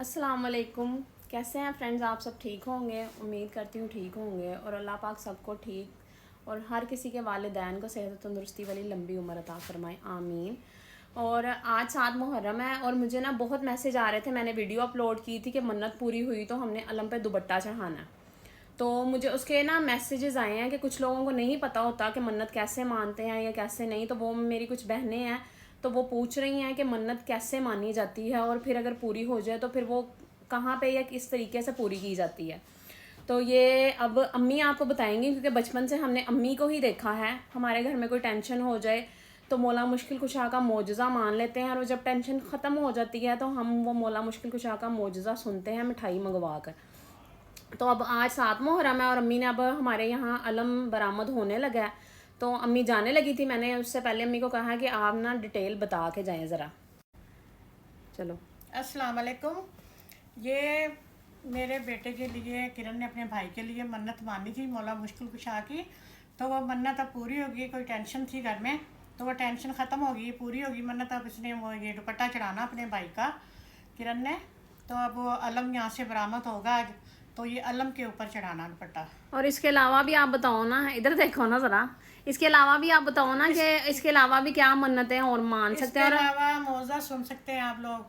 अस्सलाम वालेकुम। कैसे हैं फ्रेंड्स? आप सब ठीक होंगे, उम्मीद करती हूँ ठीक होंगे। और अल्लाह पाक सबको ठीक और हर किसी के वालिदैन को सेहत तंदुरुस्ती वाली लंबी उम्र अता फरमाए, आमीन। और आज 7 मुहर्रम है और मुझे ना बहुत मैसेज आ रहे थे। मैंने वीडियो अपलोड की थी कि मन्नत पूरी हुई तो हमने अलम पे दुपट्टा चढ़ाना है। तो मुझे उसके ना मैसेजेस आए हैं कि कुछ लोगों को नहीं पता होता कि मन्नत कैसे मानते हैं या कैसे नहीं। तो वो मेरी कुछ बहनें हैं तो वो पूछ रही हैं कि मन्नत कैसे मानी जाती है और फिर अगर पूरी हो जाए तो फिर वो कहाँ पे या किस तरीके से पूरी की जाती है। तो ये अब अम्मी आपको बताएंगी, क्योंकि बचपन से हमने अम्मी को ही देखा है। हमारे घर में कोई टेंशन हो जाए तो मौला मुश्किल कुशा का मोजज़ा मान लेते हैं, और जब टेंशन ख़त्म हो जाती है तो हम वो मौला मुश्किल कुशा का मोजज़ा सुनते हैं मिठाई मंगवा कर। तो अब आज 7 मुहर्रम है और अम्मी ने अब हमारे यहाँ अलम बरामद होने लगा है। तो अम्मी जाने लगी थी, मैंने उससे पहले अम्मी को कहा कि आप ना डिटेल बता के जाएं ज़रा। चलो। अस्सलाम वालेकुम। ये मेरे बेटे के लिए किरण ने अपने भाई के लिए मन्नत मानी थी मौला मुश्किल कुशा की। तो वो मन्नत अब पूरी होगी। कोई टेंशन थी घर में तो वो टेंशन ख़त्म होगी, पूरी होगी मन्नत। अब इसने वो ये दुपट्टा चढ़ाना अपने भाई का, किरण ने। तो अब वो अलम यहाँ से बरामद होगा आज, तो ये अलम के ऊपर चढ़ाना दुपट्टा। और इसके अलावा भी आप बताओ ना, इधर देखो ना ज़रा। इसके अलावा भी आप बताओ ना कि इसके अलावा भी क्या मन्नतें और मान सकते इसके हैं। और अलावा मौजा सुन सकते हैं आप लोग।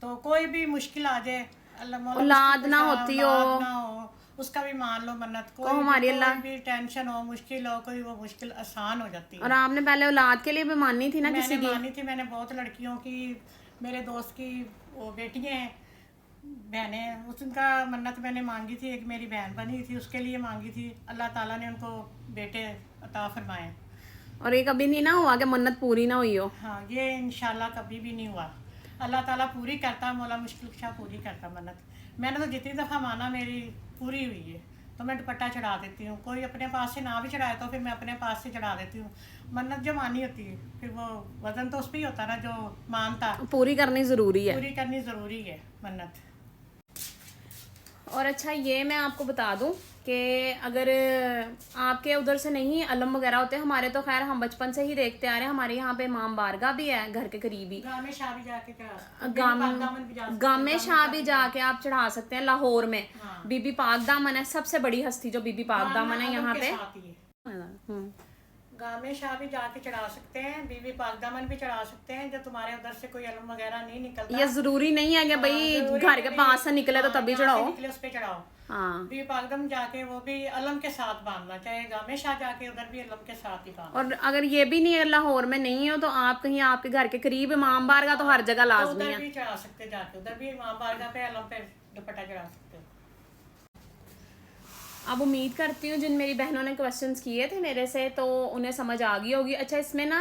तो कोई भी मुश्किल आ जाए, अल्लाह मौला मुश्किल औलाद ना कुशा, होती हो औलाद ना हो, उसका भी मान लो मन्नत। तो हमारी कोई अल्लाह। भी टेंशन हो, मुश्किल हो, कोई वो मुश्किल आसान हो जाती और है। आपने पहले औलाद के लिए भी मानी थी ना मैंने किसी की? मानी थी, मैंने बहुत लड़कियों की, मेरे दोस्त की वो बेटियाँ हैं, बहनें, उनका मन्नत मैंने मांगी थी। एक मेरी बहन बनी थी, उसके लिए मांगी थी। अल्लाह ताला ने उनको बेटे अता फरमाए। और ये कभी नहीं ना हुआ कि मन्नत पूरी ना हुई हो? हाँ, ये इंशाल्लाह कभी भी नहीं हुआ। अल्लाह ताला पूरी करता, मौला मुश्किल कुशा पूरी करता मन्नत। मैंने तो जितनी दफ़ा माना मेरी पूरी हुई है, तो मैं दुपट्टा चढ़ा देती हूँ। कोई अपने पास से ना भी चढ़ाए तो फिर मैं अपने पास से चढ़ा देती हूँ। मन्नत जो मानी होती है फिर वो वजन तो उस पर ही होता ना, जो मानता। पूरी करनी ज़रूरी है। पूरी करनी ज़रूरी है मन्नत। और अच्छा, ये मैं आपको बता दूं कि अगर आपके उधर से नहीं अलम वगैरह होते, हमारे तो खैर हम बचपन से ही देखते आ रहे हैं। हमारे यहाँ पे इमाम बारगाह भी है घर के करीब ही। गामे शाह भी जाके चढ़ा सकते हैं, गाम पाकदामन भी जा सकते हैं, गामे शाह भी जाके आप चढ़ा सकते हैं। लाहौर में हाँ। बीबी पाक दामन है, सबसे बड़ी हस्ती जो बीबी पाक दामन है यहाँ पे। गामे शाह भी जाके चढ़ा सकते हैं, बीबी पाकदामन भी चढ़ा सकते हैं। जब तुम्हारे उधर से कोई अलम वगैरह नहीं निकलता, ये जरूरी नहीं है कि भाई घर के पास से निकले तो तभी चढ़ाओ। निकले उस पे चढ़ाओ। हाँ। बीबी पाकदम जाके वो भी अलम के साथ बांधना, चाहे गामे शाह जाके उधर भी अलम के साथ ही बांधना। और अगर ये भी नहीं है, लाहौर में नहीं हो, तो आप कहीं आपके घर के करीब इमाम बारगाह तो हर जगह लाजमी उधर है। भी चढ़ा सकते, जाके उधर भी इमाम बारगाह पे अलम पे दुपट्टा चढ़ा सकते हो। अब उम्मीद करती हूँ जिन मेरी बहनों ने क्वेश्चंस किए थे मेरे से तो उन्हें समझ आ गई होगी। अच्छा, इसमें ना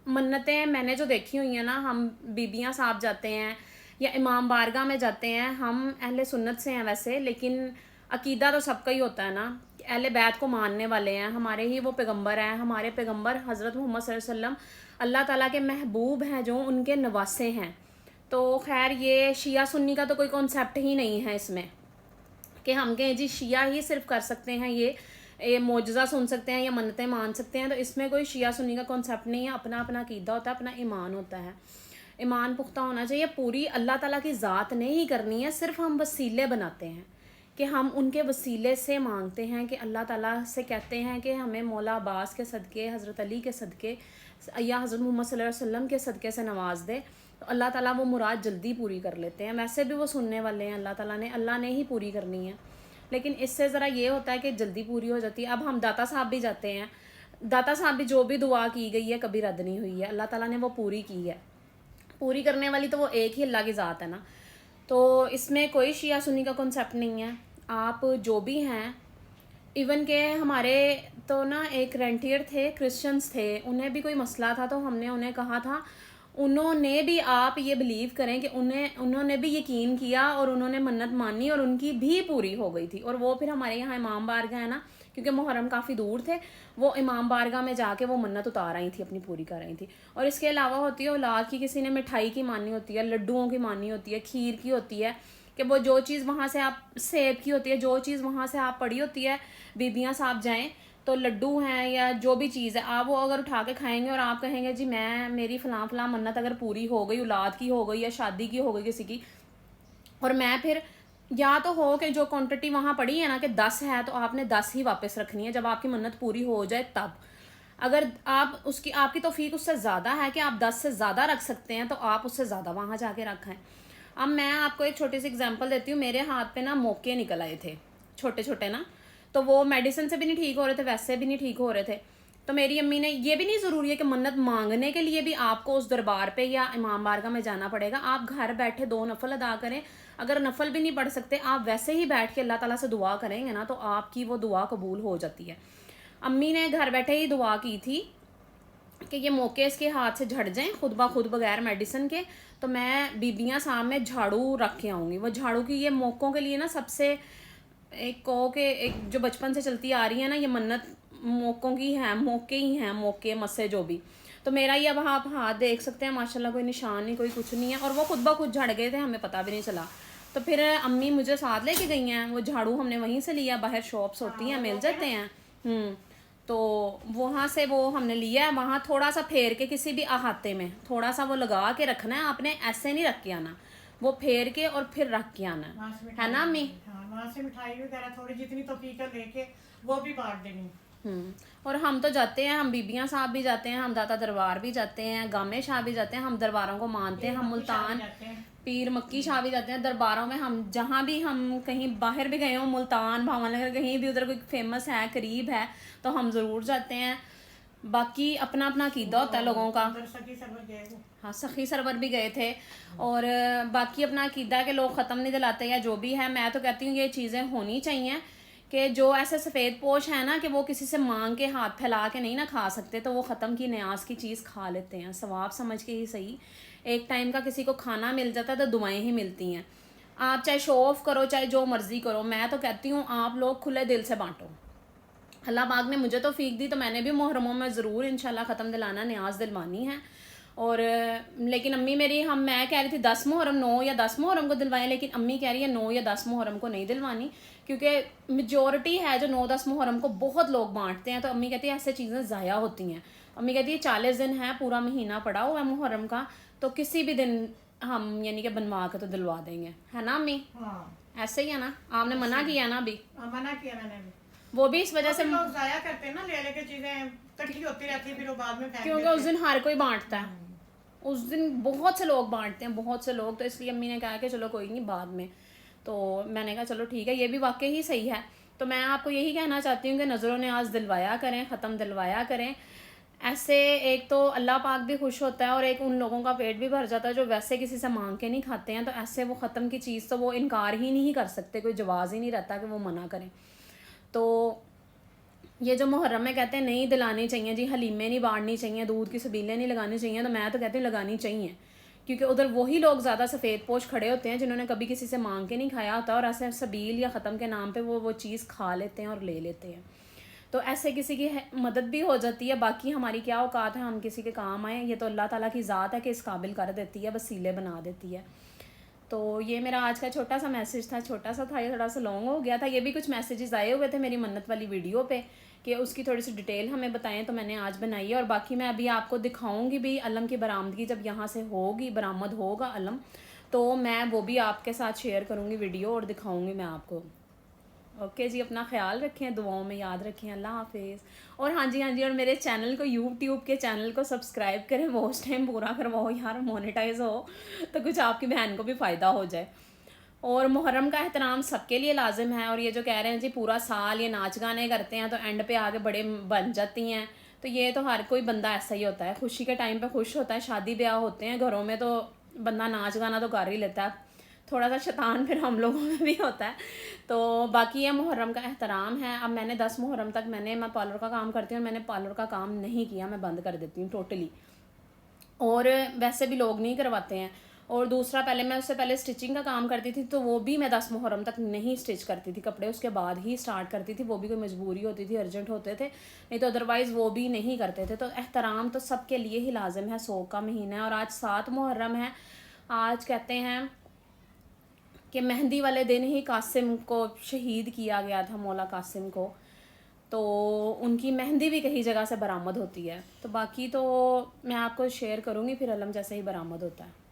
मन्नतें मैंने जो देखी हुई हैं ना, हम बीबियाँ साहब जाते हैं या इमाम बारगाह में जाते हैं। हम अहले सुन्नत से हैं वैसे, लेकिन अकीदा तो सबका ही होता है ना। अहले बैत को मानने वाले हैं, हमारे ही वो पैगंबर हैं। हमारे पैगंबर हज़रत मोहम्मद सल्लल्लाहु अलैहि वसल्लम अल्लाह ताला के महबूब हैं, जो उनके नवासे हैं। तो खैर ये शिया सुन्नी का तो कोई कॉन्सेप्ट ही नहीं है इसमें कि हम कहें जी शिया ही सिर्फ कर सकते हैं ये मोजज़ा सुन सकते हैं या मन्नतें मान सकते हैं। तो इसमें कोई शिया सुन्नी का कॉन्सेप्ट नहीं है। अपना अपना अकीदा होता है, अपना ईमान होता है। ईमान पुख्ता होना चाहिए। पूरी अल्लाह ताला की ज़ात ने ही करनी है, सिर्फ हम वसीले बनाते हैं कि हम उनके वसीले से मांगते हैं कि अल्लाह ताला से कहते हैं कि हमें मौला अब्बास के सदक़े, हज़रत अली के सदक़े या हज़रत मोहम्मद सल्लल्लाहु अलैहि वसल्लम के सदक़े से नवाज दे। तो अल्लाह ताला वो मुराद जल्दी पूरी कर लेते हैं। वैसे भी वो सुनने वाले हैं, अल्लाह ने ही पूरी करनी है। लेकिन इससे ज़रा ये होता है कि जल्दी पूरी हो जाती है। अब हम दाता साहब भी जाते हैं, दाता साहब भी जो भी दुआ की गई है कभी रद्द नहीं हुई है। अल्लाह ताला ने वो पूरी की है। पूरी करने वाली तो वो एक ही अल्लाह की ज़ात है ना। तो इसमें कोई शिया सुन्नी का कॉन्सेप्ट नहीं है। आप जो भी हैं, इवन के हमारे तो ना एक रेंटियर थे, क्रिश्चियंस थे, उन्हें भी कोई मसला था तो हमने उन्हें कहा था, उन्होंने भी, आप ये बिलीव करें कि उन्होंने भी यकीन किया और उन्होंने मन्नत मानी और उनकी भी पूरी हो गई थी। और वो फिर हमारे यहाँ इमाम बारगाह है ना, क्योंकि मुहर्रम काफ़ी दूर थे, वो इमाम बारगाह में जाके वो मन्नत उतार आई थी, अपनी पूरी कर रही थी। और इसके अलावा होती है औलाद की, किसी ने मिठाई की मानी होती है, लड्डुओं की मानी होती है, खीर की होती है, कि वो जो चीज़ वहाँ से आप, सेब की होती है, जो चीज़ वहाँ से आप पड़ी होती है, बीबियाँ साहब जाएँ तो लड्डू हैं या जो भी चीज़ है, आप वो अगर उठा के खाएंगे और आप कहेंगे जी मेरी फ़लाँ फ़लाँ मन्नत अगर पूरी हो गई, औलाद की हो गई या शादी की हो गई किसी की, اور میں پھر یا تو ہو کہ جو کوانٹٹی وہاں پڑی ہے نا کہ 10 ہے تو آپ نے 10 ہی واپس رکھنی ہے جب آپ کی منت پوری ہو جائے تب. اگر آپ کی توفیق اس سے زیادہ ہے کہ آپ 10 سے زیادہ رکھ سکتے ہیں تو آپ اس سے زیادہ وہاں جا کے رکھیں. اب میں آپ کو ایک چھوٹی سی اگزامپل دیتی ہوں. میرے ہاتھ پہ نا موقع نکل آئے تھے چھوٹے چھوٹے نا, تو وہ میڈیسن سے بھی نہیں ٹھیک ہو رہے تھے, ویسے بھی نہیں ٹھیک ہو رہے تھے. تو میری امی نے, یہ بھی نہیں ضروری ہے کہ منت مانگنے کے لیے بھی آپ کو اس دربار پہ یا امام بارگاہ میں جانا پڑے گا. آپ گھر بیٹھے 2 نفل ادا کریں. اگر نفل بھی نہیں پڑھ سکتے, آپ ویسے ہی بیٹھ کے اللہ تعالیٰ سے دعا کریں گے نا تو آپ کی وہ دعا قبول ہو جاتی ہے. امی نے گھر بیٹھے ہی دعا کی تھی کہ یہ موقع اس کے ہاتھ سے جھڑ جائیں خود بخود بغیر میڈیسن کے. تو میں بیبیاں سامنے جھاڑو رکھ کے آؤں گی. وہ جھاڑو کی یہ موقعوں کے لیے نا سب سے ایک کہو کہ ایک جو بچپن سے چلتی آ رہی ہے نا, یہ منت موقعوں کی ہیں, موقع ہی ہیں, موقع مسے جو بھی. تو میرا یہ اب آپ ہاتھ دیکھ سکتے ہیں ماشاءاللہ, کوئی نشان نہیں, کوئی کچھ نہیں ہے. اور وہ خود بخود جھڑ گئے تھے, ہمیں پتہ بھی نہیں چلا. تو پھر امی مجھے ساتھ لے کے گئی ہیں. وہ جھاڑو ہم نے وہیں سے لیا, باہر شاپس ہوتی ہیں مل جاتے ہیں. تو وہاں سے وہ ہم نے لیا ہے. وہاں تھوڑا سا پھیر کے کسی بھی احاطے میں تھوڑا سا وہ لگا کے رکھنا ہے آپ نے, ایسے نہیں رکھ کے آنا, وہ پھیر کے اور پھر رکھ کے آنا ہے نا امی. وہاں سے مٹھائی وغیرہ تھوڑی جتنی توفیق لے کے وہ بھی بانٹ دینی. اور ہم تو جاتے ہیں, ہم بیبیاں صاحب بھی جاتے ہیں, ہم داتا دربار بھی جاتے ہیں, گامے شاہ بھی جاتے ہیں. ہم درباروں کو مانتے ہیں. ہم ملتان پیر مکی شاہ بھی جاتے ہیں درباروں میں. ہم جہاں بھی ہم کہیں باہر بھی گئے ہوں, ملتان بھاون نگر کہیں بھی ادھر کوئی فیمس ہے قریب ہے تو ہم ضرور جاتے ہیں. باقی اپنا اپنا عقیدہ ہوتا ہے لوگوں کا. ہاں سخی سرور بھی گئے تھے. اور باقی اپنا عقیدہ ہے کہ لوگ ختم نہیں دلاتے یا جو بھی ہے. میں تو کہتی ہوں یہ چیزیں ہونی چاہیے کہ جو ایسے سفید پوش ہیں نا کہ وہ کسی سے مانگ کے ہاتھ پھیلا کے نہیں نہ کھا سکتے, تو وہ ختم کی نیاز کی چیز کھا لیتے ہیں ثواب سمجھ کے ہی صحیح. ایک ٹائم کا کسی کو کھانا مل جاتا ہے تو دعائیں ہی ملتی ہیں. آپ چاہے شو آف کرو چاہے جو مرضی کرو, میں تو کہتی ہوں آپ لوگ کھلے دل سے بانٹو. اللہ پاک نے مجھے توفیق دی تو میں نے بھی محرموں میں ضرور انشاءاللہ ختم دلانا, نیاز دلوانی ہے. اور لیکن امی میری, میں کہہ رہی تھی 10 محرم 9 یا 10 محرم کو دلوائیں, لیکن امی کہہ رہی ہے 9 یا 10 محرم کو نہیں دلوانی, کیونکہ میجورٹی ہے جو 9-10 محرم کو بہت لوگ بانٹتے ہیں. تو امی کہتی ہے ایسے چیزیں ضائع ہوتی ہیں. امی کہتی ہے 40 دن ہے, پورا مہینہ پڑا ہوا ہے محرم کا, تو کسی بھی دن ہم یعنی کہ بنوا کے تو دلوا دیں گے, ہے نا امی؟ ایسے ہی ہے نا, آپ نے منع کیا نا ابھی؟ منع کیا میں نے بھی. وہ بھی اس وجہ سے لوگ ضائع کرتے ہیں نا, لے کے چیزیں اکٹھی ہوتی رہتی ہیں پھر وہ بعد میں پھینک دیتے ہیں. کیونکہ اس دن ہر کوئی بانٹتا ہے, اس دن بہت سے لوگ بانٹتے ہیں, بہت سے لوگ. تو اس لیے امی نے کہا کہ چلو کوئی نہیں بعد میں. تو میں نے کہا چلو ٹھیک ہے, یہ بھی واقعی ہی صحیح ہے. تو میں آپ کو یہی کہنا چاہتی ہوں کہ نظر و نیاز دلوایا کریں, ختم دلوایا کریں. ایسے ایک تو اللہ پاک بھی خوش ہوتا ہے اور ایک ان لوگوں کا پیٹ بھی بھر جاتا ہے جو ویسے کسی سے مانگ کے نہیں کھاتے ہیں. تو ایسے وہ ختم کی چیز تو وہ انکار ہی نہیں کر سکتے, کوئی جواز ہی نہیں رہتا کہ وہ منع کریں. تو یہ جو محرم میں کہتے ہیں نہیں دلانی چاہیے جی, حلیمیں نہیں بانٹنی چاہیے, دودھ کی سبیلیں نہیں لگانی چاہیے, تو میں تو کہتی ہوں لگانی چاہیے. کیونکہ ادھر وہی لوگ زیادہ سفید پوش کھڑے ہوتے ہیں جنہوں نے کبھی کسی سے مانگ کے نہیں کھایا ہوتا, اور ایسے سبیل یا ختم کے نام پہ وہ چیز کھا لیتے ہیں اور لے لیتے ہیں. تو ایسے کسی کی مدد بھی ہو جاتی ہے. باقی ہماری کیا اوقات ہے ہم کسی کے کام آئیں, یہ تو اللہ تعالیٰ کی ذات ہے کہ اس قابل کر دیتی ہے, وسیلے بنا دیتی ہے. تو یہ میرا آج کا چھوٹا سا میسیج تھا, چھوٹا سا تھا, یہ تھوڑا سا لانگ ہو گیا تھا. یہ بھی کچھ میسیجز آئے ہوئے تھے میری منت والی ویڈیو پہ کہ اس کی تھوڑی سی ڈیٹیل ہمیں بتائیں, تو میں نے آج بنائی ہے. اور باقی میں ابھی آپ کو دکھاؤں گی بھی علم کی برآمدگی, جب یہاں سے ہوگی برآمد ہوگا علم, تو میں وہ بھی آپ کے ساتھ شیئر کروں گی ویڈیو اور دکھاؤں گی میں آپ کو. اوکے جی, اپنا خیال رکھیں, دعاؤں میں یاد رکھیں. اللہ حافظ. اور ہاں جی اور میرے چینل کو, یوٹیوب کے چینل کو سبسکرائب کریں, واچ ٹائم پورا کرواؤ یار, مونیٹائز ہو تو کچھ آپ کی بہن کو بھی فائدہ ہو جائے. اور محرم کا احترام سب کے لیے لازم ہے. اور یہ جو کہہ رہے ہیں جی پورا سال یہ ناچ گانے کرتے ہیں تو اینڈ پہ آگے بڑے بن جاتی ہیں, تو یہ تو ہر کوئی بندہ ایسا ہی ہوتا ہے, خوشی کے ٹائم پہ خوش ہوتا ہے, شادی بیاہ ہوتے ہیں گھروں میں تو بندہ ناچ گانا تو کر ہی لیتا ہے, تھوڑا سا شیطان پھر ہم لوگوں میں بھی ہوتا ہے. تو باقی یہ محرم کا احترام ہے. اب میں نے 10 محرم تک میں پارلر کا کام کرتی ہوں, اور میں نے پارلر کا کام نہیں کیا, میں بند کر دیتی ہوں ٹوٹلی. اور ویسے بھی لوگ نہیں کرواتے ہیں. اور دوسرا میں اس سے پہلے اسٹچنگ کا کام کرتی تھی, تو وہ بھی میں 10 محرم تک نہیں اسٹچ کرتی تھی کپڑے, اس کے بعد ہی اسٹارٹ کرتی تھی. وہ بھی کوئی مجبوری ہوتی تھی, ارجنٹ ہوتے تھے, نہیں تو ادروائز وہ بھی نہیں کرتے تھے. تو احترام تو سب کے لیے ہی لازم ہے. 100 کا مہینہ ہے اور آج 7 محرم ہے. آج کہتے ہیں کہ مہندی والے دن ہی قاسم کو شہید کیا گیا تھا, مولا قاسم کو, تو ان کی مہندی بھی کئی جگہ سے برآمد ہوتی ہے. تو باقی تو میں آپ کو شیئر کروں گی پھر علم جیسے ہی برآمد ہوتا ہے.